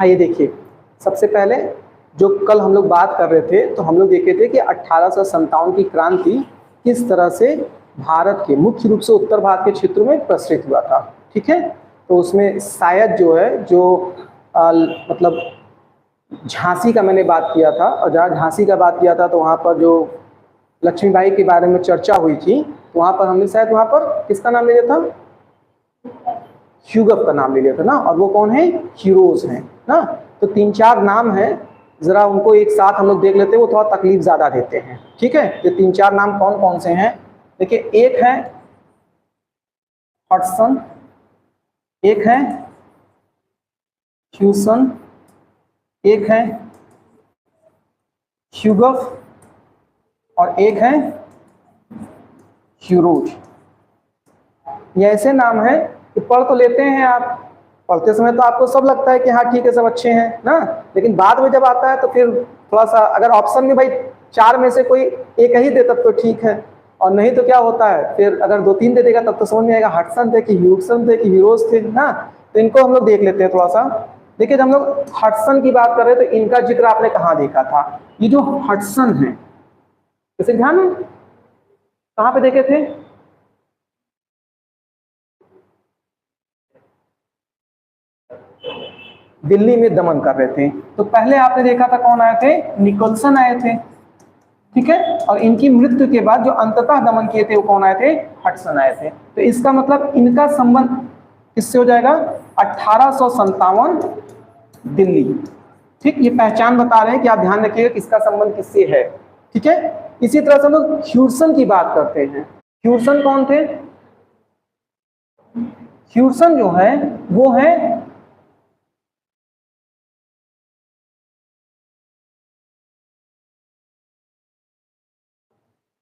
ये देखिए, सबसे पहले जो कल हम लोग बात कर रहे थे तो हम लोग देखे थे कि 1857 की क्रांति किस तरह से भारत के मुख्य रूप से उत्तर भारत के क्षेत्रों में प्रसारित हुआ था। ठीक है, तो उसमें शायद जो है जो मतलब झांसी का मैंने बात किया था, और जहाँ झांसी का बात किया था तो वहाँ पर जो लक्ष्मीबाई के बारे में चर्चा हुई थी, तो वहाँ पर हमने शायद वहाँ पर किसका नाम ले लिया था, ह्यूगफ का नाम ले लिया था ना, और वो कौन है, हीरोज हैं ना। तो 3-4 नाम है, जरा उनको एक साथ हम लोग देख लेते हैं, वो थोड़ा तकलीफ ज्यादा देते हैं। ठीक है, ये 3-4 नाम कौन कौन से हैं, देखिए, एक है हडसन, एक है ह्यूसन, एक है ह्यूगफ और एक है ह्यूरोज। ये ऐसे नाम है कि पढ़ तो लेते हैं आप, पढ़ते समय तो आपको सब लगता है कि हाँ ठीक है सब अच्छे हैं ना, लेकिन बाद में जब आता है तो फिर थोड़ा सा, अगर ऑप्शन में भाई 4 में से कोई एक ही दे तब तो ठीक है, और नहीं तो क्या होता है फिर अगर 2-3 दे देगा तब तो समझ में आएगा हडसन थे कि ह्यूसन थे कि हीरोज थे ना। तो इनको हम लोग देख लेते हैं थोड़ा सा। देखिए, जब हम लोग हडसन की बात कर रहे हैं तो इनका जिक्र आपने कहाँ देखा था, ये जो हडसन है, इसे ध्यान है कहाँ पे देखे थे, दिल्ली में दमन कर रहे थे। तो पहले आपने देखा था कौन आए थे, निकोलसन आए थे। ठीक है, और इनकी मृत्यु के बाद जो अंततः दमन किए थे वो कौन आए थे, हडसन आए थे। तो इसका मतलब इनका संबंध किससे हो जाएगा, 1857 दिल्ली। ठीक, ये पहचान बता रहे हैं कि आप ध्यान रखिएगा किसका संबंध किससे है। ठीक है, इसी तरह से हम लोग ह्यूसन की बात करते हैं। ह्यूसन कौन थे, ह्यूसन जो है वो है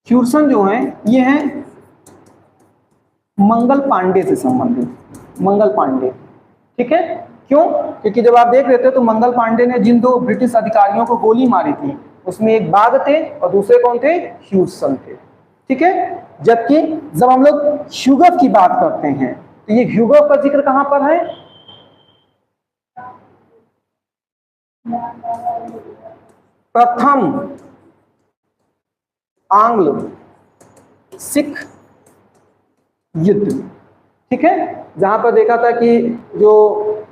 ह्यूसन जो है ये है मंगल पांडे से संबंधित, मंगल पांडे। ठीक है, क्यों, क्योंकि जब आप देख रहे थे तो मंगल पांडे ने जिन 2 ब्रिटिश अधिकारियों को गोली मारी थी उसमें एक बाघ थे और दूसरे कौन थे, ह्यूसन थे। ठीक है, जबकि जब हम लोग ह्यूगफ की बात करते हैं तो ये ह्यूगफ का जिक्र कहां पर है, प्रथम आंग्ल सिख युद्ध। ठीक है, जहां पर देखा था कि जो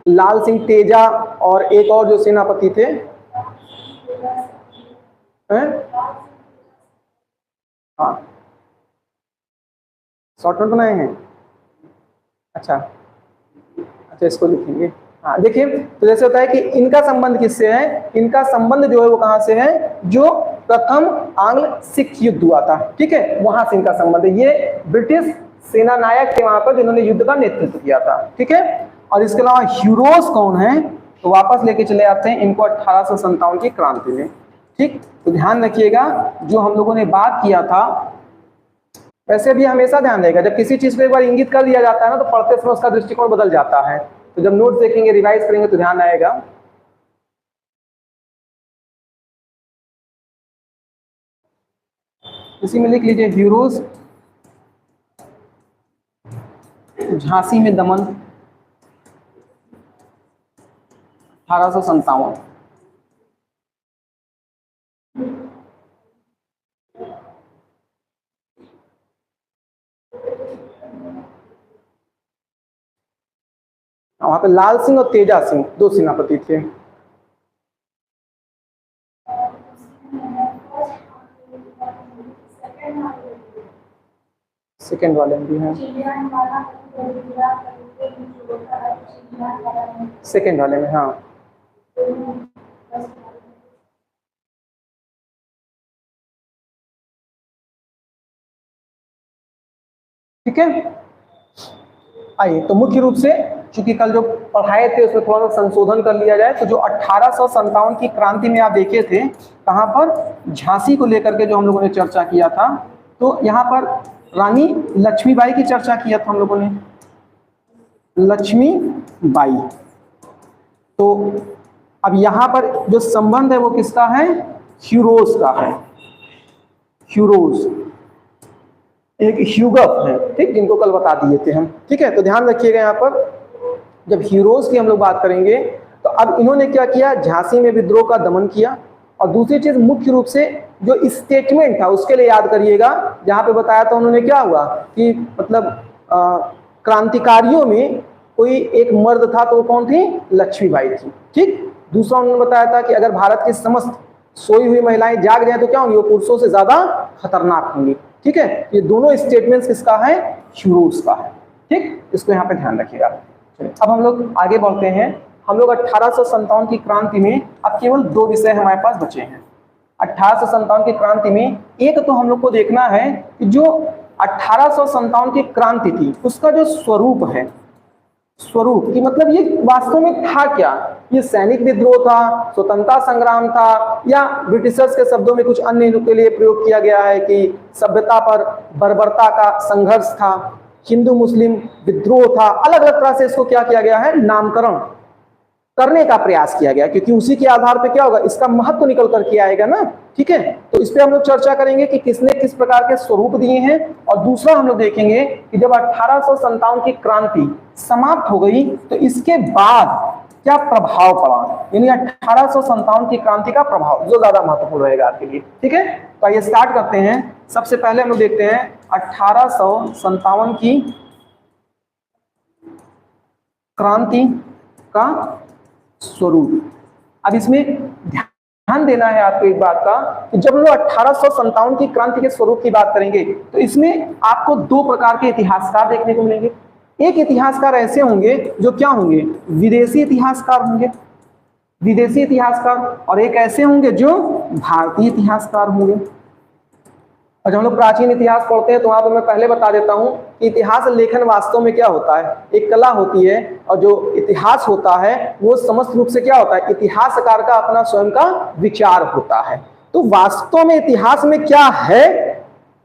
लाल सिंह तेजा और एक और जो सेनापति थे, हाँ शॉर्ट नोट बनाए हैं, अच्छा इसको लिखेंगे। हाँ देखिए, तो जैसे होता है कि इनका संबंध किससे है, इनका संबंध जो है वो कहां से है, जो प्रथम आंग्ल सिख युद्ध हुआ था। ठीक है, वहां से इनका संबंध है। ये ब्रिटिश सेना नायक थे वहां पर जिन्होंने युद्ध का नेतृत्व किया था। ठीक है, और इसके अलावा ह्यूरोज कौन है, तो वापस लेके चले आते हैं इनको 1857 की क्रांति में। ठीक, तो ध्यान रखिएगा जो हम लोगों ने बात किया था, वैसे भी हमेशा ध्यान रहेगा जब किसी चीज को एक बार इंगित कर दिया जाता है ना तो पढ़ते समय उसका दृष्टिकोण बदल जाता है। तो जब नोट्स देखेंगे, रिवाइज करेंगे तो ध्यान आएगा। इसी में लिख लीजिए ह्यूरोज झांसी में दमन 1857। वहां पे लाल सिंह और तेजा सिंह 2 सेनापति थे। सेकेंड वाले भी हैं, सेकेंड वाले में, हाँ ठीक है। आइए, तो मुख्य रूप से चूंकि कल जो पढ़ाए थे उसमें थोड़ा सा संशोधन कर लिया जाए, तो जो 1857 की क्रांति में आप देखे थे कहां पर, झांसी को लेकर के जो हम लोगों ने चर्चा किया था, तो यहाँ पर रानी लक्ष्मीबाई की चर्चा किया था हम लोगों ने, लक्ष्मीबाई। तो अब यहाँ पर जो संबंध है वो किसका है, ह्यूरोज का है। ह्यूरोज एक ह्यूगफ है, ठीक, जिनको कल बता दिए थे हम। ठीक है, तो ध्यान रखिएगा यहाँ पर जब हीरोज की हम लोग बात करेंगे तो तो अब इन्होंने क्या किया, झांसी में विद्रोह का दमन किया। और दूसरी चीज मुख्य रूप से जो स्टेटमेंट था उसके लिए याद करिएगा, जहां पे बताया था उन्होंने क्या हुआ कि मतलब क्रांतिकारियों में कोई एक मर्द था, तो वो कौन थी, लक्ष्मीबाई थी। ठीक। दूसरा उन्होंने बताया था कि अगर भारत की समस्त सोई हुई महिलाएं जाग जाए तो क्या होंगी, वो पुरुषों से ज्यादा खतरनाक होंगी। ठीक है, ये दोनों स्टेटमेंट्स किसका है, ह्यूरोस का है। ठीक, इसको यहाँ पे ध्यान रखिएगा। अब हम लोग आगे बढ़ते हैं। हम लोग 1857 की क्रांति में अब केवल 2 विषय हमारे पास बचे हैं। 1857 की क्रांति में एक तो हम लोग को देखना है कि जो 1857 की क्रांति थी उसका जो स्वरूप है, स्वरूप की मतलब ये वास्तव में था क्या, ये सैनिक विद्रोह था, स्वतंत्रता संग्राम था, या ब्रिटिशर्स के शब्दों में कुछ अन्य के लिए प्रयोग किया गया है कि सभ्यता पर बर्बरता का संघर्ष था, हिंदू मुस्लिम विद्रोह था। अलग अलग तरह से इसको क्या किया गया है, नामकरण करने का प्रयास किया गया, क्योंकि उसी के आधार पर क्या होगा, इसका महत्व निकल करके आएगा ना। ठीक है, तो इस पे हम लोग चर्चा करेंगे कि किसने किस प्रकार के स्वरूप दिए हैं। और दूसरा हम लोग देखेंगे कि जब 1857 की क्रांति समाप्त हो गई तो इसके बाद क्या प्रभाव पड़ा, यानी 1857 की क्रांति का प्रभाव जो ज्यादा महत्वपूर्ण रहेगा आपके लिए। ठीक है, तो आइए स्टार्ट करते हैं। सबसे पहले हम लोग देखते हैं 1857 की क्रांति का स्वरूप। अब इसमें ध्यान देना है आपको एक बात का कि जब लोग 1857 की क्रांति के स्वरूप की बात करेंगे तो इसमें आपको 2 प्रकार के इतिहासकार देखने को मिलेंगे। एक इतिहासकार ऐसे होंगे जो क्या होंगे, विदेशी इतिहासकार होंगे, विदेशी इतिहासकार, और एक ऐसे होंगे जो भारतीय इतिहासकार होंगे। और जब हम लोग प्राचीन इतिहास पढ़ते हैं तो वहां पर मैं पहले बता देता हूं कि इतिहास लेखन वास्तव में क्या होता है, एक कला होती है। और जो इतिहास होता है वो समस्त रूप से क्या होता है, इतिहासकार का अपना स्वयं का विचार होता है। तो वास्तव में इतिहास में क्या है,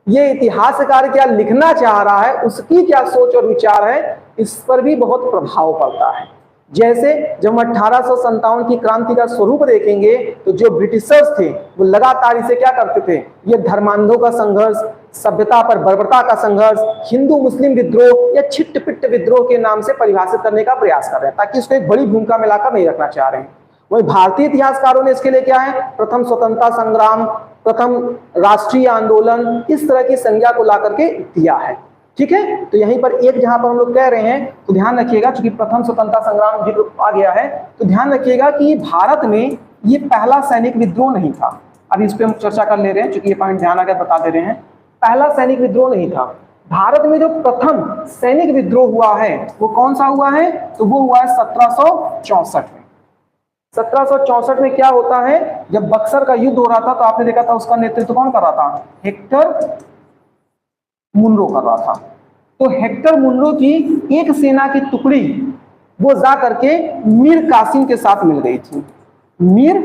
ये इतिहासकार क्या लिखना चाह रहा है, उसकी क्या सोच और विचार है, इस पर भी बहुत प्रभाव पड़ता है। जैसे जब हम 1857 की क्रांति का स्वरूप देखेंगे तो जो ब्रिटिशर्स थे वो लगातार इसे क्या करते थे, ये धर्मांधों का संघर्ष, सभ्यता पर बर्बरता का संघर्ष, हिंदू मुस्लिम विद्रोह या छिट्ट पिट्ट विद्रोह के नाम से परिभाषित करने का प्रयास कर रहे हैं, ताकि इसको एक बड़ी भूमिका में लाकर नहीं रखना चाह रहे हैं। वही भारतीय इतिहासकारों ने इसके लिए क्या है, प्रथम स्वतंत्रता संग्राम, प्रथम राष्ट्रीय आंदोलन, इस तरह की संज्ञा को ला करके दिया है। ठीक है, तो यहीं पर एक जहां पर हम लोग कह रहे हैं तो ध्यान रखिएगा, क्योंकि प्रथम स्वतंत्रता संग्राम जिक्र आ गया है तो ध्यान रखिएगा कि भारत में ये पहला सैनिक विद्रोह नहीं था। अभी इस पे हम चर्चा कर ले रहे हैं, क्योंकि ये पॉइंट ध्यान आकर बता दे रहे हैं। पहला सैनिक विद्रोह नहीं था भारत में। जो प्रथम सैनिक विद्रोह हुआ है वो कौन सा हुआ है, तो वो हुआ है 1764 में। 1764 में क्या होता है, जब बक्सर का युद्ध हो रहा था तो आपने देखा था उसका नेतृत्व कौन कर रहा था, हेक्टर मुनरो कर रहा था। तो हेक्टर मुनरो की एक सेना की टुकड़ी वो जा करके मीर कासिम के साथ मिल गई थी, मीर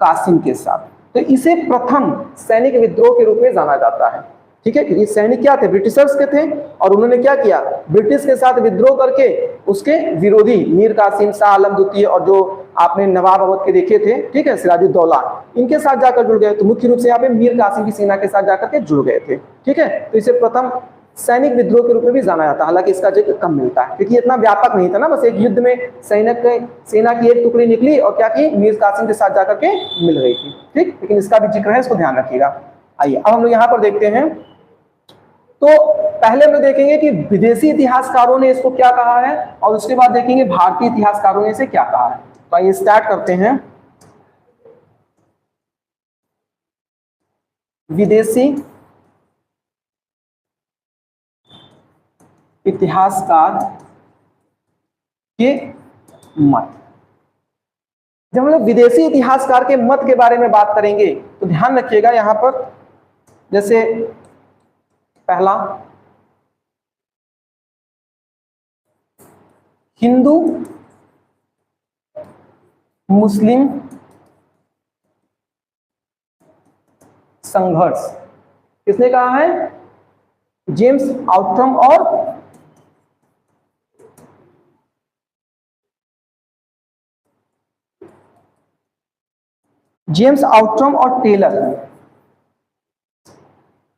कासिम के साथ। तो इसे प्रथम सैनिक विद्रोह के रूप में जाना जाता है। ठीक है, ये सैनिक क्या थे, ब्रिटिशर्स के थे, और उन्होंने क्या किया, ब्रिटिश के साथ विद्रोह करके उसके विरोधी मीर कासिम, शाह आलम द्वितीय, और जो आपने नवाब अवध के देखे थे, ठीक है, सिराजुद्दौला, इनके साथ जाकर जुड़ गए। तो मुख्य रूप से यहाँ पे मीर कासिम की सेना के साथ जाकर के जुड़ गए थे। ठीक है, तो इसे प्रथम सैनिक विद्रोह के रूप में भी जाना जाता है, हालांकि इसका जिक्र कम मिलता है क्योंकि इतना व्यापक नहीं था ना। बस एक युद्ध में सेना की एक टुकड़ी निकली और क्या की, मीर कासिम के साथ जाकर के मिल गई थी। ठीक, लेकिन इसका भी जिक्र है, इसको ध्यान रखिएगा। आइए अब हम लोग यहाँ पर देखते हैं। तो पहले हम लोग देखेंगे कि विदेशी इतिहासकारों ने इसको क्या कहा है, और उसके बाद देखेंगे भारतीय इतिहासकारों ने इसे क्या कहा है। तो आइए स्टार्ट करते हैं। विदेशी इतिहासकार के मत। जब हम लोग विदेशी इतिहासकार के मत के बारे में बात करेंगे तो ध्यान रखिएगा यहां पर, जैसे पहला, हिंदू मुस्लिम संघर्ष किसने कहा है, जेम्स आउट्रम और जेम्स आउट्रम और टेलर,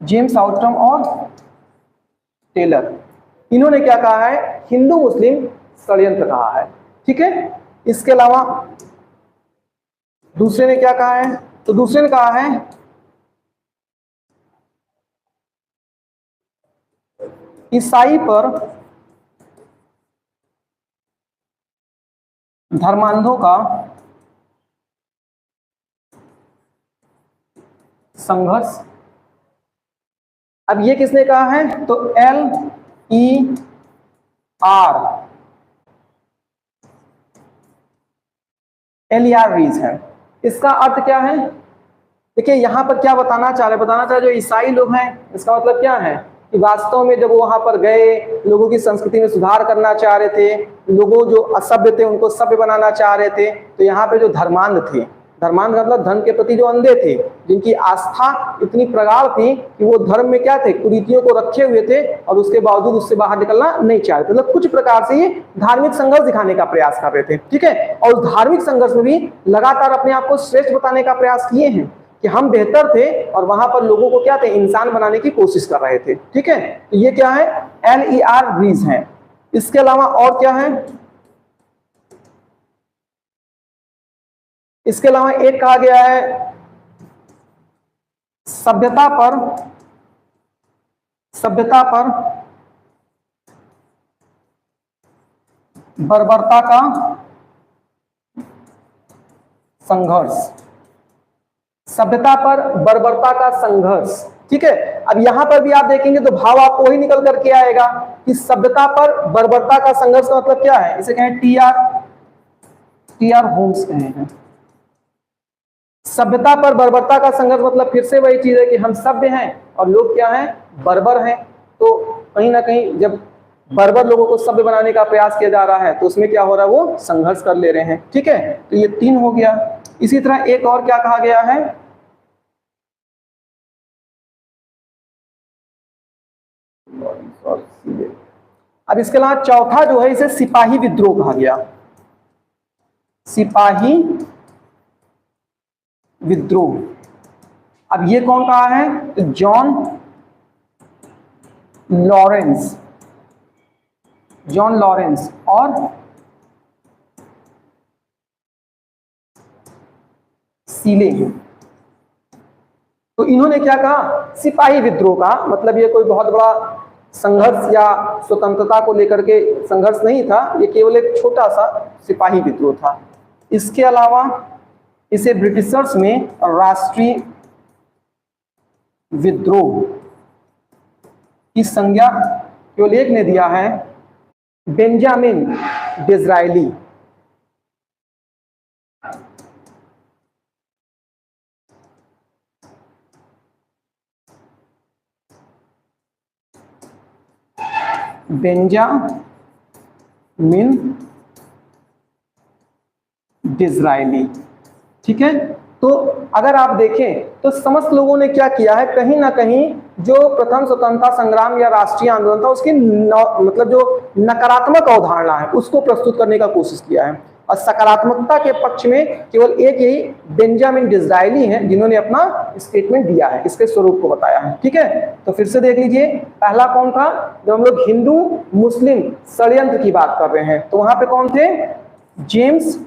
जेम्स आउट्रम और टेलर, इन्होंने क्या कहा है, हिंदू मुस्लिम षड्यंत्र कहा है। ठीक है, इसके अलावा दूसरे ने क्या कहा है, तो दूसरे ने कहा है ईसाई पर धर्मांधों का संघर्ष। अब ये किसने कहा है, तो L-E-R रीज है। इसका अर्थ क्या है, देखिए यहां पर क्या बताना चाह रहे जो ईसाई लोग हैं, इसका मतलब क्या है कि वास्तव में जब वो वहां पर गए, लोगों की संस्कृति में सुधार करना चाह रहे थे, लोगों जो असभ्य थे उनको सभ्य बनाना चाह रहे थे, तो यहाँ पे जो धर्मांध थे, धर्मांध मतलब धर्म के प्रति जो अंधे थे, जिनकी आस्था इतनी प्रगाढ़ थी कि वो धर्म में क्या थे, कुरीतियों को रखे हुए थे और उसके बावजूद उससे बाहर निकलना नहीं चाह रहे थे। मतलब कुछ प्रकार से ये धार्मिक संघर्ष दिखाने का प्रयास कर रहे थे, ठीक है। और उस धार्मिक संघर्ष में भी लगातार अपने आप को श्रेष्ठ बताने का प्रयास किए हैं कि हम बेहतर थे, और वहां पर लोगों को क्या थे, इंसान बनाने की कोशिश कर रहे थे, ठीक है। तो ये क्या है, L-E-R रीज है। इसके अलावा और क्या है, इसके अलावा एक कहा गया है सभ्यता पर बर्बरता का संघर्ष, सभ्यता पर बर्बरता का संघर्ष, ठीक है। अब यहां पर भी आप देखेंगे तो भाव आपको वही निकल करके आएगा कि सभ्यता पर बर्बरता का संघर्ष का मतलब क्या है, इसे कहें टी आर होम्स कहे हैं। सभ्यता पर बर्बरता का संघर्ष मतलब फिर से वही चीज है कि हम सभ्य हैं और लोग क्या हैं, बर्बर हैं। तो कहीं ना कहीं जब बर्बर लोगों को सभ्य बनाने का प्रयास किया जा रहा है तो उसमें क्या हो रहा है, वो संघर्ष कर ले रहे हैं, ठीक है। तो ये 3 हो गया। इसी तरह एक और क्या कहा गया है, अब इसके अलावा चौथा जो है, इसे सिपाही विद्रोह कहा गया। सिपाही विद्रोह, अब ये कौन कहा है, तो जॉन लॉरेंस और सीले। तो इन्होंने क्या कहा, सिपाही विद्रोह का मतलब ये कोई बहुत बड़ा संघर्ष या स्वतंत्रता को लेकर के संघर्ष नहीं था, ये केवल एक छोटा सा सिपाही विद्रोह था। इसके अलावा इसे ब्रिटिशर्स में राष्ट्रीय विद्रोह की संज्ञा केवल एक ने दिया है, बेंजामिन डिज़रायली। बेंजामिन डिज़रायली, ठीक है। तो अगर आप देखें तो समस्त लोगों ने क्या किया है, कहीं ना कहीं जो प्रथम स्वतंत्रता संग्राम या राष्ट्रीय आंदोलन था उसकी मतलब जो नकारात्मक अवधारणा है उसको प्रस्तुत करने का कोशिश किया है, और सकारात्मकता के पक्ष में केवल एक यही बेंजामिन डिज़रायली हैं जिन्होंने अपना स्टेटमेंट दिया है, इसके स्वरूप को बताया है, ठीक है। तो फिर से देख लीजिए, पहला कौन था, जब हम लोग हिंदू मुस्लिम षड्यंत्र की बात कर रहे हैं तो वहां पे कौन थे, जेम्स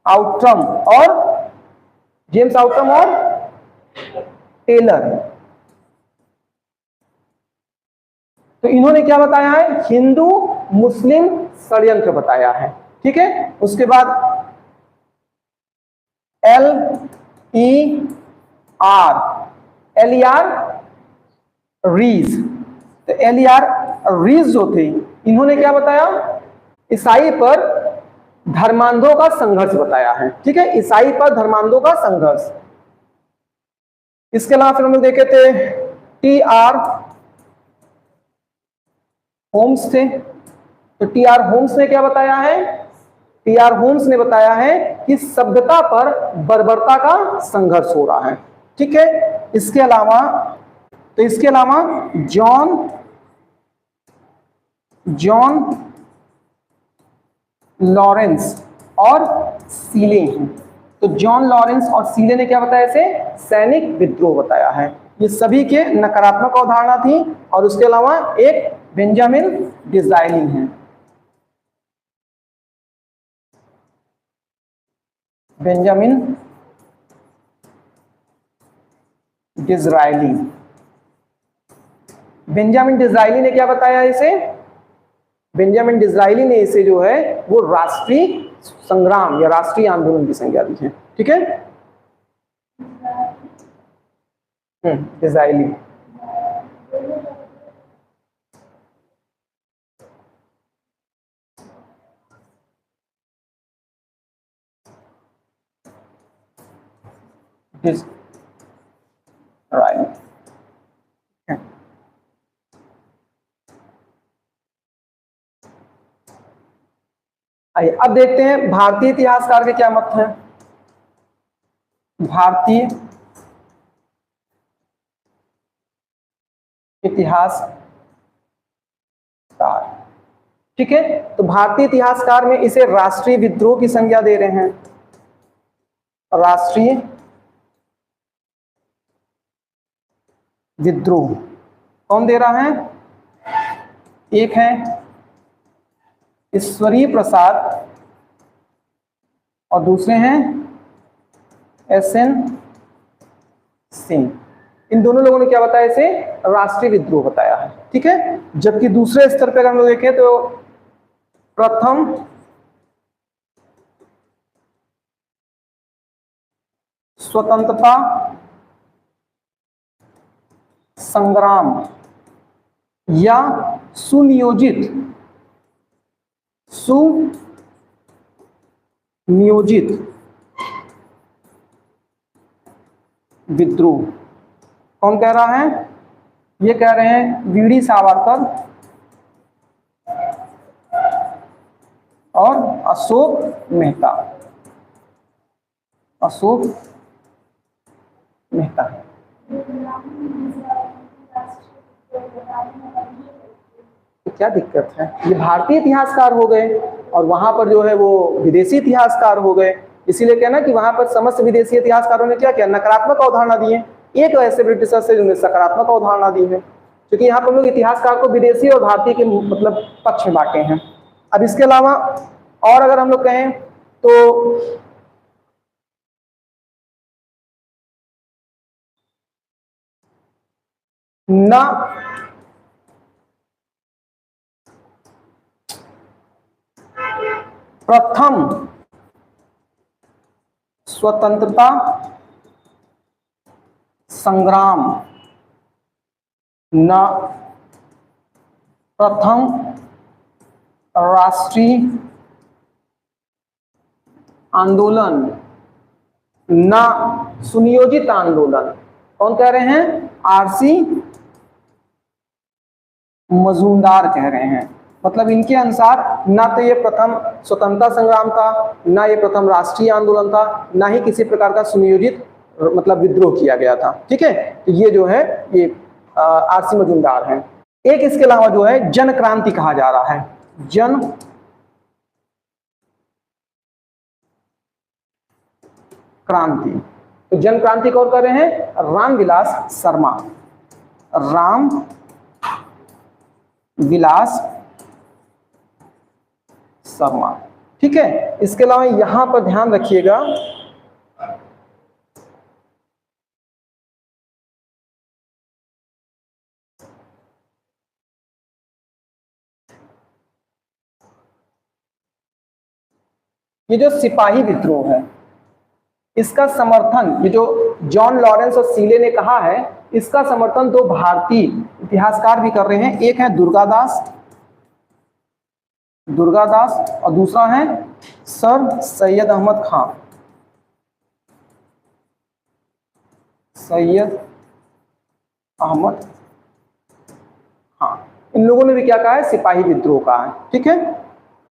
आउट्रम और टेलर। तो इन्होंने क्या बताया है, हिंदू मुस्लिम षड्यंत्र बताया है, ठीक है। उसके बाद L-E-R रीज, तो L-E-R रीज जो थे इन्होंने क्या बताया, ईसाई पर धर्मांधों का संघर्ष बताया है, ठीक है, ईसाई पर धर्मांधों का संघर्ष। इसके अलावा फिर हम लोग देखे थे टी.आर. होम्स थे। तो टी.आर. होम्स ने क्या बताया है, टी.आर. होम्स ने बताया है कि सभ्यता पर बर्बरता का संघर्ष हो रहा है, ठीक है। इसके अलावा जॉन लॉरेंस और सीले हैं। तो जॉन लॉरेंस और सीले ने क्या बताया, इसे सैनिक विद्रोह बताया है। ये सभी के नकारात्मक अवधारणा थी, और उसके अलावा एक बेंजामिन डिज़ाइली हैं। Benjamin Disraeli. बेंजामिन डिज़रायली ने क्या बताया इसे? बेंजामिन डिज़रायली ने इसे जो है वो राष्ट्रीय संग्राम या राष्ट्रीय आंदोलन की संज्ञा दी है। ठीक है, डिज़रायली। राइट, आइए अब देखते हैं भारतीय इतिहासकार के क्या मत हैं। भारतीय इतिहासकार, ठीक है, तो भारतीय इतिहासकार में इसे राष्ट्रीय विद्रोह की संज्ञा दे रहे हैं। राष्ट्रीय विद्रोह कौन दे रहा है? एक है ईश्वरी प्रसाद और दूसरे हैं SN सिंह। इन दोनों लोगों ने क्या बताया? इसे राष्ट्रीय विद्रोह बताया है। ठीक है, जबकि दूसरे स्तर पर हम लोग देखें तो प्रथम स्वतंत्रता संग्राम या सुनियोजित विद्रोह कौन कह रहा है? ये कह रहे हैं वीडी सावरकर और अशोक मेहता। अशोक मेहता। क्या दिक्कत है? ये भारतीय इतिहासकार हो गए और वहां पर जो है वो विदेशी इतिहासकार हो गए। इसीलिए कहना कि वहां पर समस्त विदेशी इतिहासकारों ने क्या किया? नकारात्मक अवधारणा दी है। एक ऐसे ब्रिटिशर से जिन्होंने सकारात्मक अवधारणा दी है, क्योंकि यहाँ पर लोग इतिहासकार को विदेशी और भारतीय के मतलब पक्ष में बांटे हैं। अब इसके अलावा और अगर हम लोग कहें तो न प्रथम स्वतंत्रता संग्राम, न प्रथम राष्ट्रीय आंदोलन, न सुनियोजित आंदोलन। कौन कह रहे हैं? RC मजूमदार कह रहे हैं। मतलब इनके अनुसार ना तो ये प्रथम स्वतंत्रता संग्राम था, ना ये प्रथम राष्ट्रीय आंदोलन था, ना ही किसी प्रकार का सुनियोजित मतलब विद्रोह किया गया था। ठीक है, तो ये जो है ये RC मजूमदार हैं। एक इसके अलावा जो है जन क्रांति कहा जा रहा है। जन क्रांति, तो जन क्रांति कौन कर रहे हैं? रामविलास शर्मा। राम विलास शर्मा। ठीक है, इसके अलावा यहां पर ध्यान रखिएगा ये जो सिपाही विद्रोह है इसका समर्थन, ये जो जॉन लॉरेंस और सीले ने कहा है, इसका समर्थन दो भारतीय इतिहासकार भी कर रहे हैं। एक है दुर्गादास और दूसरा है सर सैयद अहमद खान। सैयद अहमद खान, इन लोगों ने भी क्या कहा है? सिपाही विद्रोह कहा है। ठीक है,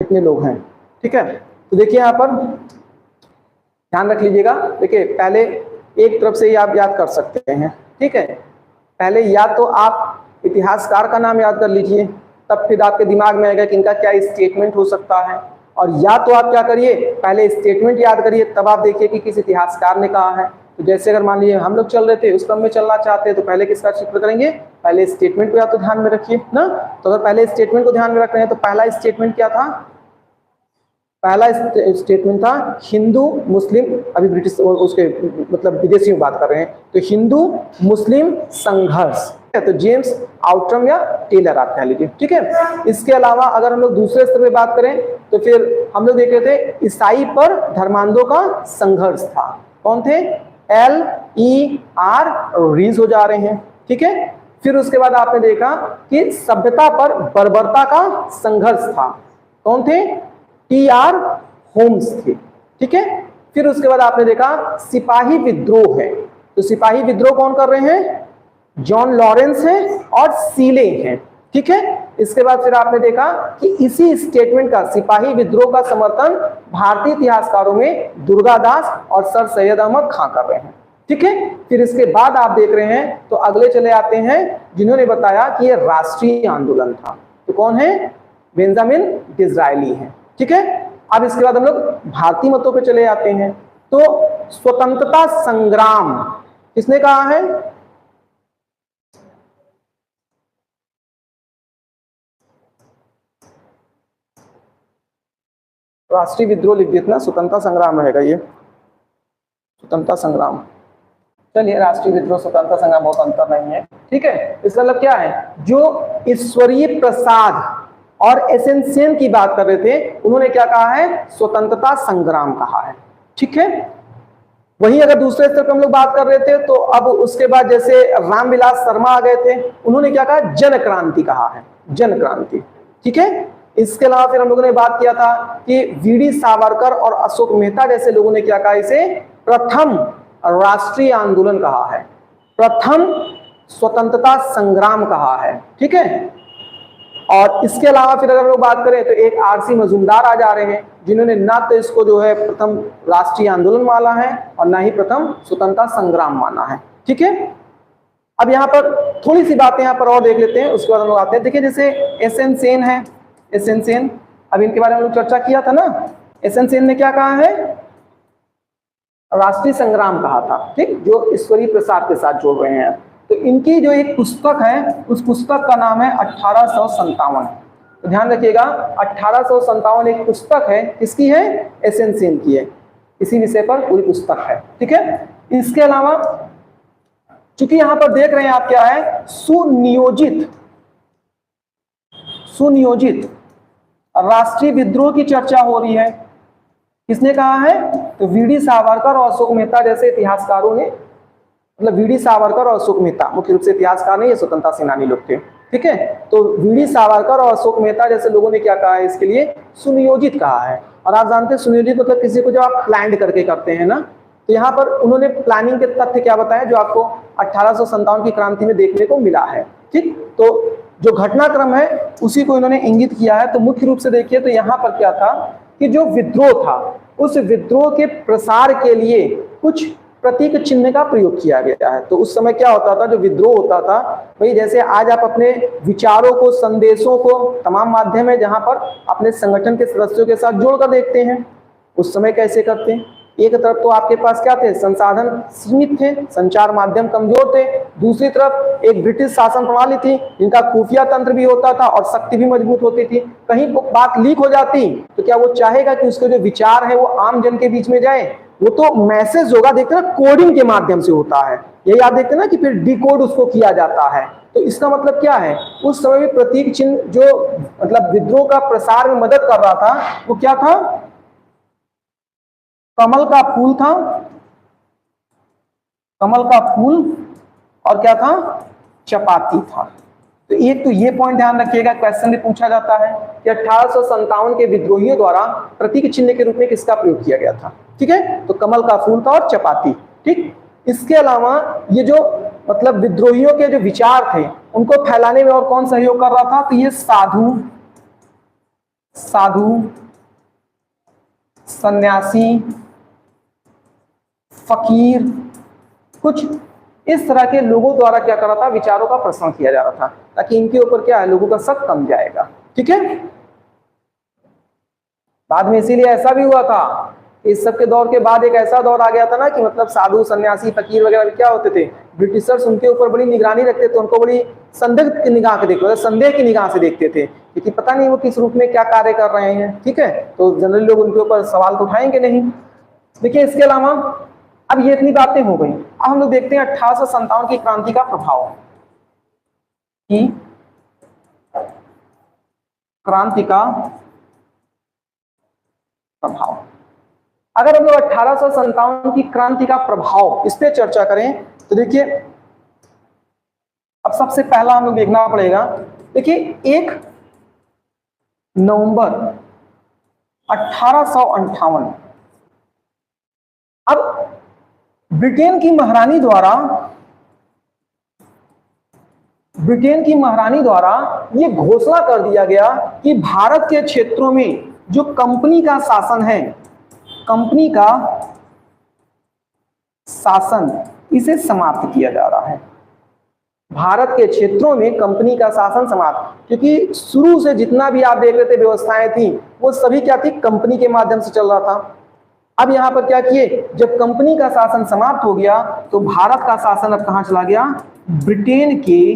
कितने लोग हैं? ठीक है, तो देखिए यहां पर ध्यान रख लीजिएगा। देखिए पहले एक तरफ से ही आप याद कर सकते हैं। ठीक है, पहले या तो आप इतिहासकार का नाम याद कर लीजिए, तब फिर आपके दिमाग में आएगा कि इनका क्या स्टेटमेंट हो सकता है। और या तो आप क्या करिए, पहले स्टेटमेंट याद करिए, तब आप देखिए कि किस इतिहासकार ने कहा है। तो जैसे अगर मान लीजिए हम लोग चल रहे थे, उस क्रम में चलना चाहते हैं, तो पहले किसका चित्र करेंगे? पहले स्टेटमेंट को या तो ध्यान में रखिए ना। तो अगर पहले स्टेटमेंट को ध्यान में रख रहे हैं तो पहला स्टेटमेंट क्या था? पहला स्टेटमेंट था हिंदू मुस्लिम, अभी ब्रिटिश उसके मतलब विदेशी में बात कर रहे हैं, तो हिंदू मुस्लिम संघर्ष, तो जेम्स आउटरम या टेलर आप कह लीजिए, ठीक है। इसके अलावा अगर हम लोग दूसरे स्तर पे बात करें तो फिर हम लोग देख रहे थे ईसाई पर धर्मांधों का संघर्ष था। कौन थे? LER रीज हो जा रहे हैं, ठीक है। फिर उसके बाद आपने देखा कि सभ्यता पर बर्बरता का संघर्ष था। कौन थे? TR होम्स थे, ठीक है। फिर उसके बाद आपने देखा सिपाही विद्रोह है, तो सिपाही विद्रोह कौन कर रहे हैं? जॉन लॉरेंस है और सीले हैं, ठीक है। इसके बाद फिर आपने देखा कि इसी स्टेटमेंट का, सिपाही विद्रोह का समर्थन भारतीय इतिहासकारों में दुर्गादास और सर सैयद अहमद खां कर रहे हैं, ठीक है। फिर इसके बाद आप देख रहे हैं तो अगले चले आते हैं जिन्होंने बताया कि यह राष्ट्रीय आंदोलन था, तो कौन है? बेंजामिन डिज़रायली है, ठीक है। अब इसके बाद हम लोग भारतीय मतों पे चले आते हैं, तो स्वतंत्रता संग्राम किसने कहा है? राष्ट्रीय विद्रोह लिख देना, स्वतंत्रता संग्राम रहेगा ये, स्वतंत्रता संग्राम। चलिए, राष्ट्रीय विद्रोह स्वतंत्रता संग्राम बहुत अंतर नहीं है, ठीक है। इसका मतलब क्या है? जो ईश्वरीय प्रसाद और एसेंसियन की बात कर रहे थे, उन्होंने क्या कहा है? स्वतंत्रता संग्राम कहा है, ठीक है। वहीं अगर दूसरे स्तर पर हम लोग बात कर रहे थे तो अब उसके बाद जैसे रामविलास शर्मा आ गए थे, उन्होंने क्या कहा? जन क्रांति कहा है, जन क्रांति, ठीक है। इसके अलावा फिर हम लोगों ने बात किया था कि VD सावरकर और अशोक मेहता जैसे लोगों ने क्या कहा? इसे प्रथम राष्ट्रीय आंदोलन कहा है, प्रथम स्वतंत्रता संग्राम कहा है, ठीक है। और इसके अलावा फिर अगर लोग बात करें तो एक RC मजूमदार आ जा रहे हैं, जिन्होंने ना तो इसको जो है प्रथम राष्ट्रीय आंदोलन माना है और ना ही प्रथम स्वतंत्रता संग्राम माना है, ठीक है। अब यहाँ पर थोड़ी सी बातें यहाँ पर और देख लेते हैं, उसके बाद हम लोग आते हैं। देखिए, जैसे SN सेन है, SN सेन, अब इनके बारे में हम लोग चर्चा किया था ना। SN सेन ने क्या कहा है? राष्ट्रीय संग्राम कहा था, ठीक, जो ईश्वरीय प्रसाद के साथ जोड़ रहे हैं। तो इनकी जो एक पुस्तक है, उस पुस्तक का नाम है 1857। तो ध्यान रखिएगा, 1857 एक पुस्तक है, किसकी है? SN सेन की है, इसी विषय पर पूरी पुस्तक है, ठीक है। इसके अलावा चूंकि यहां पर देख रहे हैं आप क्या है? सुनियोजित राष्ट्रीय विद्रोह की चर्चा हो रही है। किसने कहा है? तो VD सावरकर और अशोक मेहता जैसे इतिहासकारों ने, मतलब VD सावरकर और अशोक मेहता मुख्य रूप से इतिहासकार नहीं, ये स्वतंत्रता सेनानी लोग थे, ठीक है। तो VD सावरकर और अशोक मेहता जैसे लोगों ने क्या कहा है? इसके लिए सुनियोजित कहा है। और आप जानते हैं सुनियोजित मतलब किसी को जब आप प्लान करके करते हैं ना, तो यहाँ पर उन्होंने प्लानिंग के तथ्य क्या बताया जो आपको 1857 की क्रांति में देखने को मिला है, ठीक। तो जो घटनाक्रम है उसी को इन्होंने इंगित किया है। तो मुख्य रूप से देखिए तो यहाँ पर क्या था कि जो विद्रोह था, उस विद्रोह के प्रसार के लिए कुछ प्रतीक चिन्ह का प्रयोग किया गया है। तो उस समय क्या होता था? जो विद्रोह होता था, भाई जैसे आज आप अपने विचारों को, संदेशों को तमाम माध्यम है जहां पर अपने संगठन के सदस्यों के साथ जोड़कर देखते हैं, उस समय कैसे करते हैं? एक तरफ तो आपके पास क्या थे? संसाधन सीमित थे, संचार माध्यम कमजोर थे। दूसरी तरफ एक ब्रिटिश शासन प्रणाली थी जिनका खुफिया तंत्र भी होता था और शक्ति भी मजबूत होती थी। कहीं बात लीक हो जाती तो क्या वो चाहेगा कि उसके जो विचार है वो आम जन के बीच में जाए? वो तो मैसेज होगा, देखते ना, कोडिंग के माध्यम से होता है। यही आप देखते ना कि फिर डिकोड उसको किया जाता है। तो इसका मतलब क्या है? उस समय भी प्रतीक चिन्ह जो मतलब विद्रोह का प्रसार में मदद कर रहा था वो क्या था? कमल का फूल था, कमल का फूल, और क्या था? चपाती था। तो एक तो ये पॉइंट ध्यान रखिएगा, क्वेश्चन में पूछा जाता है कि 1857 के विद्रोहियों द्वारा प्रतीक चिन्ह के रूप में किसका प्रयोग किया गया था? ठीक है, तो कमल का फूल था और चपाती। ठीक, इसके अलावा ये जो मतलब विद्रोहियों के जो विचार थे उनको फैलाने में और कौन सहयोग कर रहा था? तो ये साधु, सन्यासी, फकीर, कुछ इस तरह के लोगों द्वारा क्या कर रहा था? विचारों का प्रसार किया जा रहा था ताकि इनके ऊपर क्या है, लोगों का शक कम जाएगा। ठीक है, बाद में इसीलिए ऐसा भी हुआ था इस सब के दौर के बाद एक ऐसा दौर आ गया था ना कि मतलब साधु सन्यासी फकीर वगैरह क्या होते थे, ब्रिटिशर्स उनके ऊपर बड़ी निगरानी रखते थे, उनको बड़ी संदिग्ध की निगाह से देखते थे, संदेह की निगाह से देखते थे, क्योंकि पता नहीं वो किस रूप में क्या कार्य कर रहे हैं। ठीक है, तो जनरली लोग उनके ऊपर सवाल तो उठाएंगे नहीं। देखिए इसके अलावा अब ये इतनी बातें हो गई, अब हम लोग देखते हैं 1857 की क्रांति का प्रभाव। की क्रांति का प्रभाव, अगर हम लोग 1857 की क्रांति का प्रभाव इस पे चर्चा करें तो देखिए अब सबसे पहला हम लोग देखना पड़ेगा। देखिए 1 नवंबर 1858, अब ब्रिटेन की महारानी द्वारा यह घोषणा कर दिया गया कि भारत के क्षेत्रों में जो कंपनी का शासन है, कंपनी का शासन इसे समाप्त किया जा रहा है। भारत के क्षेत्रों में कंपनी का शासन समाप्त, क्योंकि शुरू से जितना भी आप देख रहे थे व्यवस्थाएं थी वो सभी क्या थी, कंपनी के माध्यम से चल रहा था। अब यहां पर क्या किए, जब कंपनी का शासन समाप्त हो गया तो भारत का शासन अब कहां चला गया, ब्रिटेन के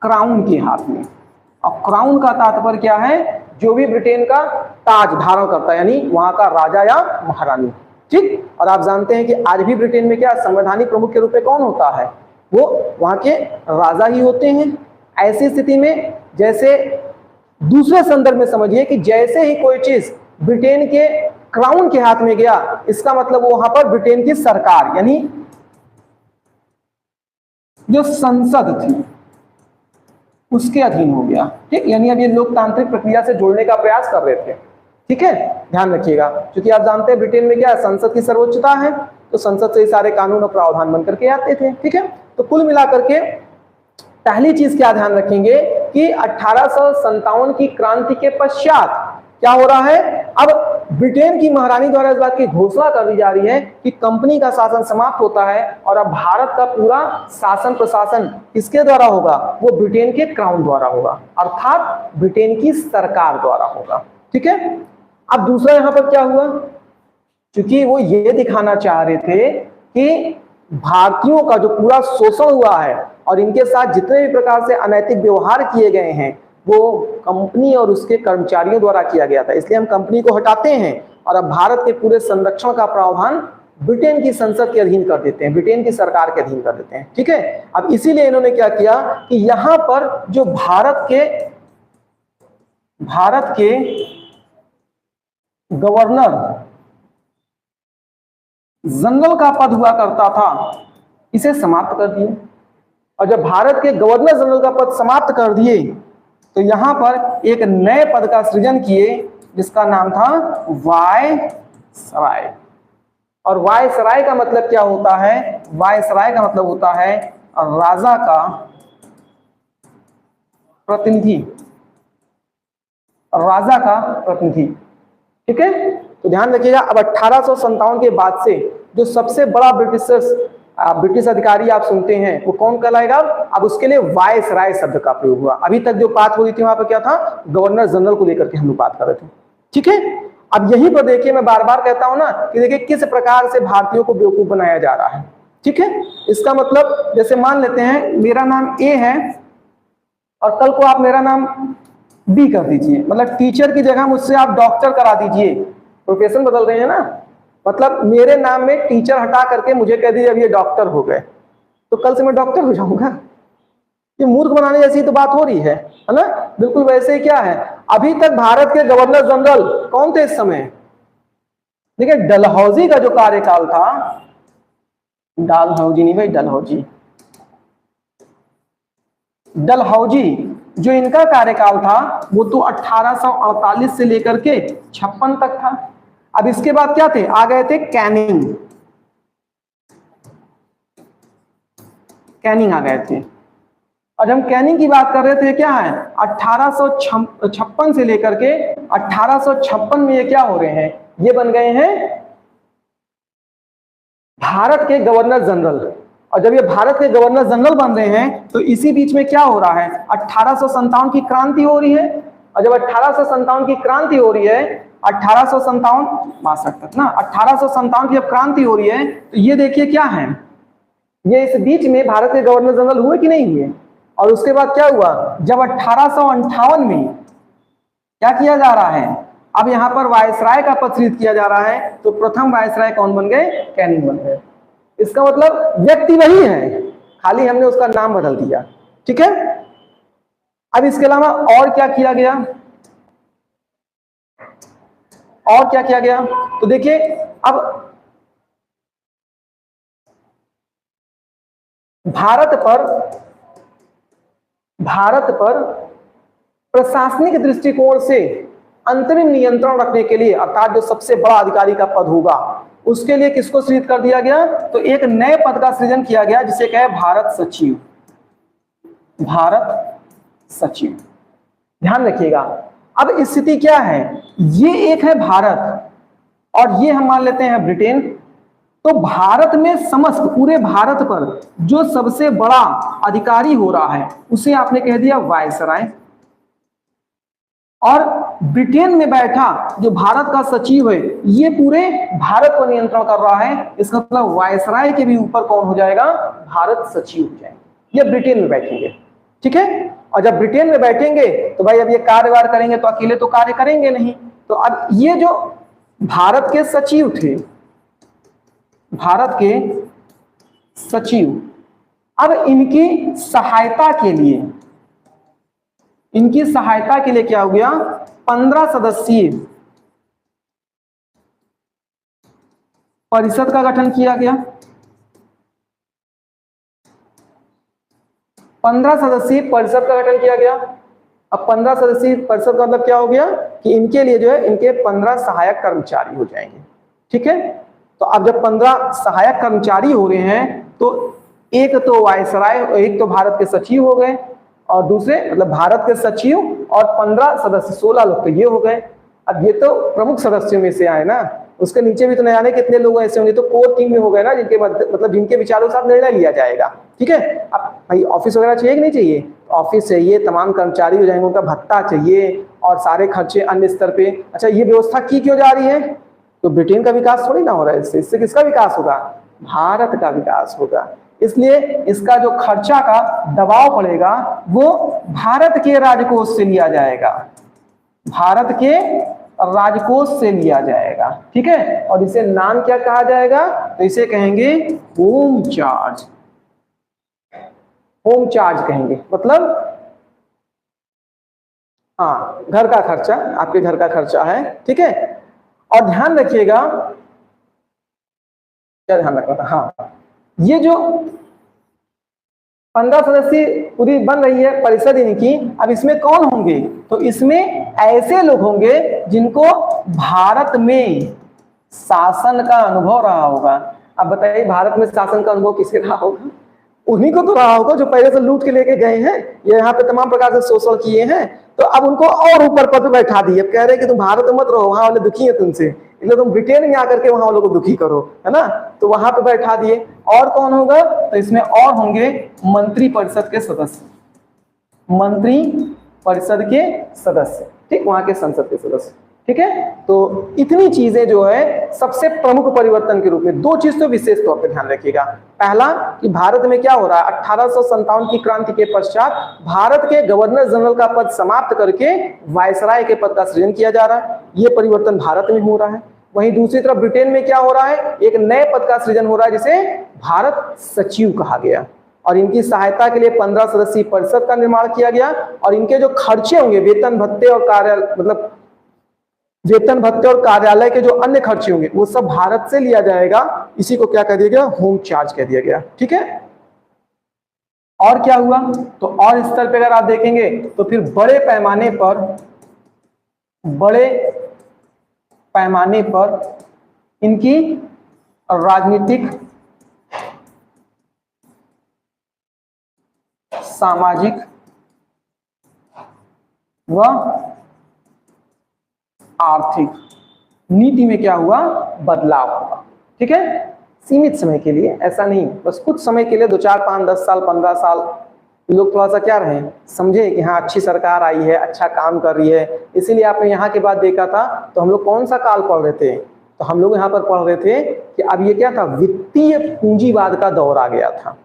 क्राउन के हाथ में। और क्राउन का तात्पर्य क्या है, जो भी ब्रिटेन का ताज धारण करता है, यानी वहां का राजा या महारानी। ठीक, और आप जानते हैं कि आज भी ब्रिटेन में क्या संवैधानिक प्रमुख के रूप में कौन होता है, वो वहां के राजा ही होते हैं। ऐसी स्थिति में जैसे दूसरे संदर्भ में समझिए कि जैसे ही कोई चीज ब्रिटेन के क्राउन के हाथ में गया, इसका मतलब वहां पर ब्रिटेन की सरकार यानी जो संसद थी उसके अधीन हो गया। ठीक, यानी अब ये लोकतांत्रिक प्रक्रिया से जोड़ने का प्रयास कर रहे थे। ठीक है, ध्यान रखिएगा, क्योंकि आप जानते हैं ब्रिटेन में क्या है, संसद की सर्वोच्चता है, तो संसद से सारे कानून और प्रावधान बन करके आते थे। ठीक है, तो कुल मिलाकर के पहली चीज क्या ध्यान रखेंगे कि 1857 की क्रांति के पश्चात क्या हो रहा है, अब ब्रिटेन की महारानी द्वारा इस बात की घोषणा कर दी जा रही है कि कंपनी का शासन समाप्त होता है और अब भारत का पूरा शासन प्रशासन किसके द्वारा होगा, वो ब्रिटेन के क्राउन द्वारा होगा, अर्थात ब्रिटेन की सरकार द्वारा होगा। ठीक है, अब दूसरा यहां पर क्या हुआ, क्योंकि वो ये दिखाना चाह रहे थे कि भारतीयों का जो पूरा शोषण हुआ है और इनके साथ जितने भी प्रकार से अनैतिक व्यवहार किए गए हैं वो कंपनी और उसके कर्मचारियों द्वारा किया गया था, इसलिए हम कंपनी को हटाते हैं और अब भारत के पूरे संरक्षण का प्रावधान ब्रिटेन की संसद के अधीन कर देते हैं, ब्रिटेन की सरकार के अधीन कर देते हैं। ठीक है, अब इसीलिए इन्होंने क्या किया कि यहां पर जो भारत के गवर्नर जनरल का पद हुआ करता था इसे समाप्त कर दिए, और जब भारत के गवर्नर जनरल का पद समाप्त कर दिए तो यहां पर एक नए पद का सृजन किए जिसका नाम था वायसराय। और वायसराय का मतलब क्या होता है, वायसराय का मतलब होता है राजा का प्रतिनिधि, राजा का प्रतिनिधि। ठीक है, तो ध्यान रखिएगा, अब 1857 के बाद से जो सबसे बड़ा ब्रिटिश अधिकारी आप सुनते हैं वो कौन कहलाएगा, अब उसके लिए वायसराय शब्द का प्रयोग हुआ। अभी तक जो बात हो रही थी वहां पर क्या था, गवर्नर जनरल को लेकर के हम लोग बात कर रहे थे। ठीक है, अब यहीं पर देखिए मैं बार बार कहता हूं ना कि देखिए किस प्रकार से भारतीयों को बेवकूफ बनाया जा रहा है। ठीक है, इसका मतलब जैसे मान लेते हैं मेरा नाम ए है और कल को आप मेरा नाम बी कर दीजिए, मतलब टीचर की जगह मुझसे आप डॉक्टर करा दीजिए, प्रोफेशन बदल रहे हैं ना, मतलब मेरे नाम में टीचर हटा करके मुझे कह दीजिए अब ये डॉक्टर हो गए, तो कल से मैं डॉक्टर हो जाऊंगा। ये मूर्ख बनाने जैसी तो बात हो रही है ना। बिल्कुल वैसे ही क्या है, अभी तक भारत के गवर्नर जनरल कौन थे इस समय, देखिए डलहौजी का जो कार्यकाल था, डलहौजी नहीं भाई, डलहौजी जो इनका कार्यकाल था वो तो 1848 से लेकर के 56 तक था। अब इसके बाद क्या थे, आ गए थे कैनिंग आ गए थे। और हम कैनिंग की बात कर रहे थे, क्या है 1856 से लेकर के 1856 में ये क्या हो रहे हैं, ये बन गए हैं भारत के गवर्नर जनरल। और जब ये भारत के गवर्नर जनरल बन रहे हैं तो इसी बीच में क्या हो रहा है, 1857 की क्रांति हो रही है। और जब 1857 की क्रांति हो रही है 1857 तक ना। 1857 की जब क्रांति हो रही है तो ये देखिए क्या है, ये इस बीच में भारत के गवर्नर जनरल हुए कि नहीं हुए। और उसके बाद क्या हुआ, जब 1858 में क्या किया जा रहा है, अब यहाँ पर वायसराय का पद सृजित किया जा रहा है, तो प्रथम वायसराय कौन बन गए, कैनिंग बन गए। इसका मतलब व्यक्ति वही है, खाली हमने उसका नाम बदल दिया। ठीक है, अब इसके अलावा और क्या किया गया, और क्या किया गया, तो देखिए अब भारत पर प्रशासनिक दृष्टिकोण से अंतरिम नियंत्रण रखने के लिए, अर्थात जो सबसे बड़ा अधिकारी का पद होगा उसके लिए किसको सृजित कर दिया गया, तो एक नए पद का सृजन किया गया जिसे कहे भारत सचिव। भारत सचिव, ध्यान रखिएगा। अब स्थिति क्या है, ये एक है भारत और ये हम मान लेते हैं ब्रिटेन। तो भारत में समस्त पूरे भारत पर जो सबसे बड़ा अधिकारी हो रहा है उसे आपने कह दिया वायसराय। और ब्रिटेन में बैठा जो भारत का सचिव है ये पूरे भारत पर नियंत्रण कर रहा है, इसका मतलब वायसराय के भी ऊपर कौन हो जाएगा, भारत सचिव हो जाएंगे। ये ब्रिटेन में बैठेंगे। ठीक है, और जब ब्रिटेन में बैठेंगे तो भाई अब ये कार्यवार करेंगे तो अकेले तो कार्य करेंगे नहीं, तो अब ये जो भारत के सचिव थे, भारत के सचिव, अब इनकी सहायता के लिए क्या हो गया, 15 सदस्यीय परिषद का गठन किया गया। 15 सदस्यीय परिषद का गठन किया गया। अब 15 सदस्यीय परिषद का मतलब क्या हो गया कि इनके लिए जो है इनके 15 सहायक कर्मचारी हो जाएंगे। ठीक है, तो अब जब 15 सहायक कर्मचारी हो रहे हैं तो एक तो वायसराय, एक तो भारत के सचिव हो गए और दूसरे मतलब भारत के सचिव और 15 सदस्य, 16 लोग तो ये हो गए। अब ये तो प्रमुख सदस्यों में से आए ना, उसके नीचे भी तो न जाने कितने लोग ऐसे होंगे, तो कोर टीम में हो गए ना, जिनके मतलब जिनके विचारों के साथ निर्णय लिया जाएगा। ठीक है, अब भाई ऑफिस वगैरह चाहिए कि नहीं चाहिए, ऑफिस चाहिए, तमाम कर्मचारी हो जाएंगे, उनका भत्ता चाहिए और सारे खर्चे अन्य स्तर पे। अच्छा, ये व्यवस्था की क्यों जा रही है, तो ब्रिटेन का विकास थोड़ी ना हो रहा है, इससे किसका विकास होगा, भारत का विकास होगा। इसलिए इसका जो खर्चा का दबाव पड़ेगा वो भारत के राजकोष से लिया जाएगा, भारत के राजकोष से लिया जाएगा। ठीक है, और इसे नाम क्या कहा जाएगा, तो इसे कहेंगे होम चार्ज। होम चार्ज कहेंगे, मतलब हाँ, घर का खर्चा, आपके घर का खर्चा है। ठीक है, और ध्यान रखिएगा, क्या ध्यान रखना था, हाँ, ये जो 15 सदस्य पूरी बन रही है परिषद इनकी, अब इसमें कौन होंगे, तो इसमें ऐसे लोग होंगे जिनको भारत में शासन का अनुभव रहा होगा। अब बताइए, भारत में शासन का अनुभव किसे रहा होगा, उन्हीं को तो रहा होगा जो पहले से लूट के लेके गए हैं, ये यहाँ पे तमाम प्रकार से शोषण किए हैं, तो अब उनको और ऊपर पद पे बैठा दिए। अब कह रहे हैं कि तुम भारत में मत रहो, वहां वाले दुखी है तुमसे, इसलिए तुम ब्रिटेन में आकर के वहां वालों को दुखी करो, है ना, तो वहां पे बैठा दिए। और कौन होगा, तो इसमें और होंगे मंत्री परिषद के सदस्य, मंत्री परिषद के सदस्य, ठीक, वहां के संसद के सदस्य। ठीक है, तो इतनी चीजें जो है सबसे प्रमुख परिवर्तन के रूप में, दो चीज तो विशेष तौर पे ध्यान रखिएगा। पहला कि भारत में क्या हो रहा है, 1857 की क्रांति के पश्चात भारत के गवर्नर जनरल का पद समाप्त करके वायसराय के पद का सृजन किया जा रहा है, ये परिवर्तन भारत में हो रहा है। वहीं दूसरी तरफ ब्रिटेन में क्या हो रहा है, एक नए पद का सृजन हो रहा है जिसे भारत सचिव कहा गया, और इनकी सहायता के लिए 15 सदस्यीय परिषद का निर्माण किया गया। और इनके जो खर्चे होंगे, वेतन भत्ते और कार्यालय, मतलब वेतन भत्ते और कार्यालय के जो अन्य खर्चे होंगे वो सब भारत से लिया जाएगा। इसी को क्या कह दिया गया, होम चार्ज कह दिया गया। ठीक है, और क्या हुआ, तो और स्तर पे अगर आप देखेंगे तो फिर बड़े पैमाने पर इनकी राजनीतिक, सामाजिक व आर्थिक नीति में क्या हुआ, बदलाव हुआ। ठीक है, सीमित समय के लिए, ऐसा नहीं बस कुछ समय के लिए, 2, 4, 5, 10 साल, 15 साल, लोग थोड़ा सा क्या रहे, समझे कि हाँ अच्छी सरकार आई है, अच्छा काम कर रही है। इसीलिए आपने यहाँ के बाद देखा था, तो हम लोग कौन सा काल पढ़ रहे थे, तो हम लोग यहाँ पर पढ़ रहे थे कि अब ये क्या था, वित्तीय पूंजीवाद का दौर आ गया था।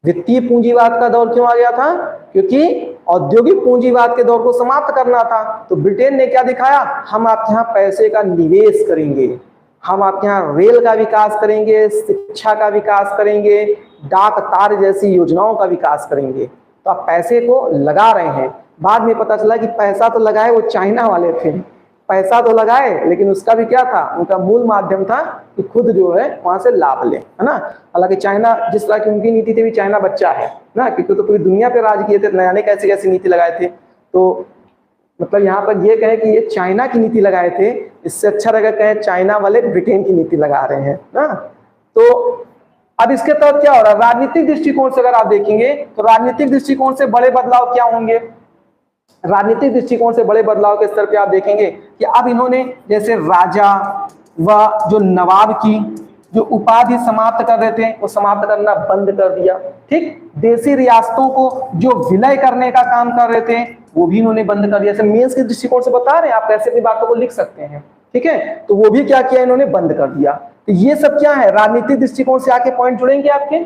वित्तीय पूंजीवाद का दौर क्यों आ गया था, क्योंकि औद्योगिक पूंजीवाद के दौर को समाप्त करना था। तो ब्रिटेन ने क्या दिखाया, हम आपके यहाँ पैसे का निवेश करेंगे, हम आपके यहाँ रेल का विकास करेंगे, शिक्षा का विकास करेंगे, डाक तार जैसी योजनाओं का विकास करेंगे। तो आप पैसे को लगा रहे हैं। बाद में पता चला कि पैसा तो लगाए वो चाइना वाले थे, पैसा तो लगाए लेकिन उसका भी क्या था, उनका मूल माध्यम था कि खुद जो है वहां से लाभ ले, है ना। हालांकि चाइना जिस तरह की उनकी नीति थी, भी चाइना बच्चा है ना, क्योंकि तो पूरी दुनिया पे राज किए थे, नया ने कैसी कैसी नीति लगाए थे। तो मतलब यहाँ पर ये कहे कि ये चाइना की नीति लगाए थे, इससे अच्छा रहेगा कहे चाइना वाले ब्रिटेन की नीति लगा रहे हैं ना। तो अब इसके तहत क्या हो रहा है, राजनीतिक दृष्टिकोण से अगर आप देखेंगे तो राजनीतिक दृष्टिकोण से बड़े बदलाव क्या होंगे। राजनीतिक दृष्टिकोण से बड़े बदलाव के स्तर पे आप देखेंगे कि अब इन्होंने जैसे राजा व जो नवाब की जो उपाधि समाप्त कर रहे थे वो समाप्त करना बंद कर दिया। ठीक, देशी रियासतों को जो विलय करने का काम कर रहे थे वो भी इन्होंने बंद कर दिया। मेंस के दृष्टिकोण से बता रहे हैं, आप कैसे भी बातों को लिख सकते हैं। ठीक है, तो वो भी क्या किया, इन्होंने बंद कर दिया। तो ये सब क्या है, राजनीतिक दृष्टिकोण से आके पॉइंट जुड़ेंगे आपके।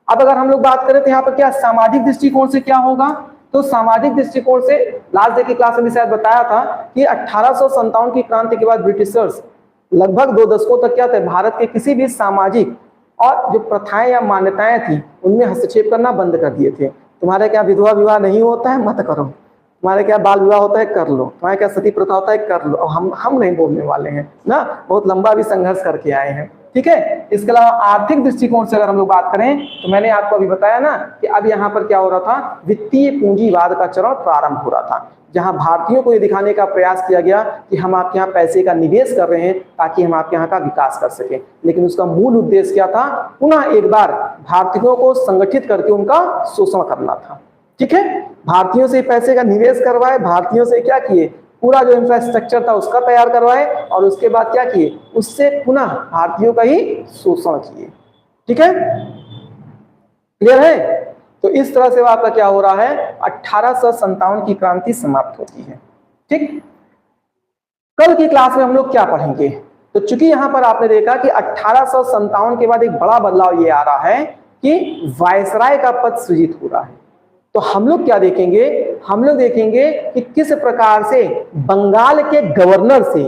अब अगर हम लोग बात करें तो यहाँ पर क्या सामाजिक दृष्टिकोण से क्या होगा, तो सामाजिक दृष्टिकोण से लास्ट डे की क्लास में भी शायद बताया था कि 1857 की क्रांति के बाद ब्रिटिशर्स लगभग 2 दशकों तक क्या थे, भारत के किसी भी सामाजिक और जो प्रथाएं या मान्यताएं थी उनमें हस्तक्षेप करना बंद कर दिए थे। तुम्हारे क्या विधवा विवाह नहीं होता है, मत करो। तुम्हारे क्या बाल विवाह होता है, कर लो। तुम्हारे क्या सती प्रथा होता है, कर लो। हम नहीं बोलने वाले हैं ना, बहुत लंबा भी संघर्ष करके आए हैं। ठीक है, इसके अलावा आर्थिक दृष्टिकोण से अगर हम लोग बात करें तो मैंने आपको अभी बताया ना कि अब यहाँ पर क्या हो रहा था, वित्तीय पूंजीवाद का चरण प्रारंभ हो रहा था, जहां भारतीयों को ये दिखाने का प्रयास किया गया कि हम आपके यहाँ पैसे का निवेश कर रहे हैं ताकि हम आपके यहाँ का विकास कर सके। लेकिन उसका मूल उद्देश्य क्या था, पुनः एक बार भारतीयों को संगठित करके उनका शोषण करना था। ठीक है, भारतीयों से पैसे का निवेश करवाए, भारतीयों से क्या किए, पूरा जो इंफ्रास्ट्रक्चर था उसका तैयार करवाए, और उसके बाद क्या किए, उससे पुनः भारतीयों का ही शोषण किए। ठीक है, क्लियर है। तो इस तरह से आपका क्या हो रहा है, 1857 की क्रांति समाप्त होती है। ठीक, कल की क्लास में हम लोग क्या पढ़ेंगे, तो चूंकि यहां पर आपने देखा कि 1857 के बाद एक बड़ा बदलाव ये आ रहा है कि वायसराय का पद सृजित हो रहा है। तो हम लोग क्या देखेंगे, हम लोग देखेंगे कि किस प्रकार से बंगाल के गवर्नर से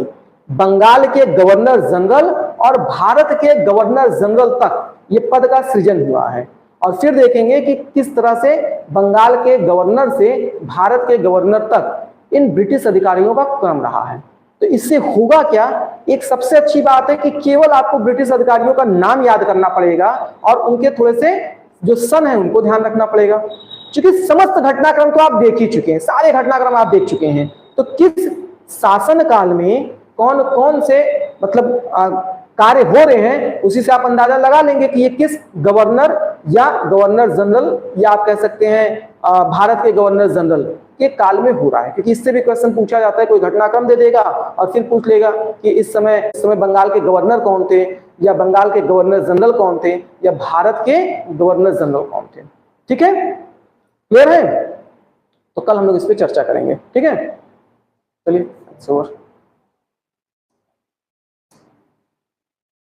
बंगाल के गवर्नर जनरल और भारत के गवर्नर जनरल तक ये पद का सृजन हुआ है। और फिर देखेंगे कि किस तरह से बंगाल के गवर्नर से भारत के गवर्नर तक इन ब्रिटिश अधिकारियों का क्रम रहा है। तो इससे होगा क्या, एक सबसे अच्छी बात है कि केवल आपको ब्रिटिश अधिकारियों का नाम याद करना पड़ेगा और उनके थोड़े से जो सन है उनको ध्यान रखना पड़ेगा, क्योंकि समस्त घटनाक्रम तो आप देख ही चुके हैं, सारे घटनाक्रम आप देख चुके हैं। तो किस शासन काल में कौन कौन से मतलब कार्य हो रहे हैं, उसी से आप अंदाजा लगा लेंगे कि ये किस गवर्नर या गवर्नर जनरल या आप कह सकते हैं भारत के गवर्नर जनरल के काल में हो रहा है। क्योंकि इससे भी क्वेश्चन पूछा जाता है, कोई घटनाक्रम दे देगा और फिर पूछ लेगा कि इस समय बंगाल के गवर्नर कौन थे, या बंगाल के गवर्नर जनरल कौन थे, या भारत के गवर्नर जनरल कौन थे। ठीक है, क्लियर है। तो कल हम लोग इस पर चर्चा करेंगे। ठीक है, चलिए।